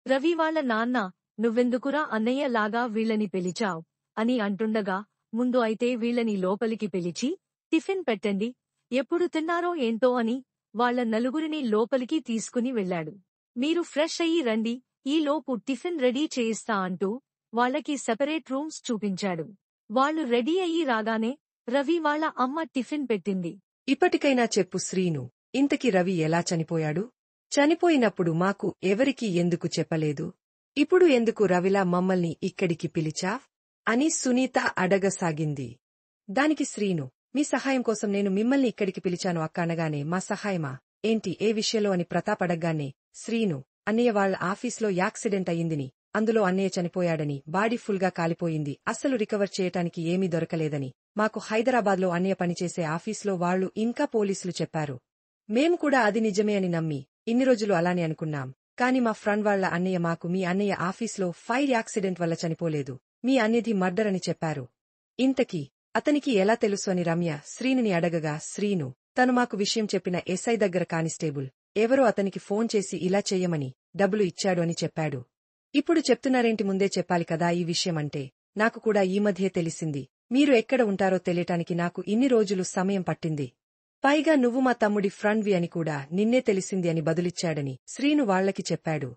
రవి వాళ్ళ నాన్న, నువ్వెందుకురా అన్నయ్య లాగా వీళ్ళని పిలిచావ్ అని అంటుండగా, ముందు అయితే వీళ్ళని లోపలికి పిలిచి టిఫిన్ పెట్టండి, ఎప్పుడు తిన్నారో ఏంటో అని వాళ్ళ నలుగురిని లోపలికి తీసుకుని వెళ్ళాడు. మీరు ఫ్రెష్ అయ్యి రండి, ఈలోపు టిఫిన్ రెడీ చేయిస్తా అంటూ వాళ్ళకి సెపరేట్ రూమ్స్ చూపించాడు. వాళ్ళు రెడీ అయ్యి రాగానే రవి వాళ్ళ అమ్మ టిఫిన్ పెట్టింది. ఇప్పటికైనా చెప్పు శ్రీను, ఇంతకి రవి ఎలా చనిపోయాడు? చనిపోయినప్పుడు మాకు ఎవరికీ ఎందుకు చెప్పలేదు? ఇప్పుడు ఎందుకు రవిలా మమ్మల్ని ఇక్కడికి పిలిచావ్? అని సునీత అడగసాగింది. దానికి శ్రీను, మీ సహాయం కోసం నేను మిమ్మల్ని ఇక్కడికి పిలిచాను అక్క అనగానే మా సహాయమా? ఏంటి ఏ విషయంలో అని ప్రతాప్ అడగ్గానే, శ్రీను, అన్నయ్య వాళ్ళ ఆఫీస్లో యాక్సిడెంట్ అయ్యిందని, అందులో అన్నయ్య చనిపోయాడని, బాడీ ఫుల్గా కాలిపోయింది, అస్సలు రికవర్ చేయటానికి ఏమీ దొరకలేదని మాకు హైదరాబాద్లో అన్నయ్య పనిచేసే ఆఫీస్లో వాళ్లు ఇంకా పోలీసులు చెప్పారు. మేము కూడా అది నిజమే అని నమ్మి ఇన్ని రోజులు అలానే అనుకున్నాం. కాని మా ఫ్రెండ్ వాళ్ల అన్నయ్య మాకు మీ అన్నయ్య ఆఫీస్లో ఫైర్ యాక్సిడెంట్ వల్ల చనిపోలేదు, మీ అన్నయ్యది మర్డర్ అని చెప్పారు. ఇంతకీ అతనికి ఎలా తెలుసు అని రమ్య శ్రీనుని అడగగా, శ్రీను తను మాకు విషయం చెప్పిన ఎస్ఐ దగ్గర కానిస్టేబుల్ ఎవరో అతనికి ఫోన్ చేసి ఇలా చెయ్యమని డబ్బులు ఇచ్చాడు అని చెప్పాడు. ఇప్పుడు చెప్తున్నారేంటి? ముందే చెప్పాలి కదా ఈ విషయం అంటే. నాకు కూడా ఈ మధ్యే తెలిసింది. మీరు ఎక్కడ ఉంటారో తెలియటానికి నాకు ఇన్ని రోజులు సమయం పట్టింది. పైగా నువ్వు మా తమ్ముడి ఫ్రెండ్వి అని కూడా నిన్నే తెలిసింది అని బదులిచ్చాడని శ్రీను వాళ్లకి చెప్పాడు.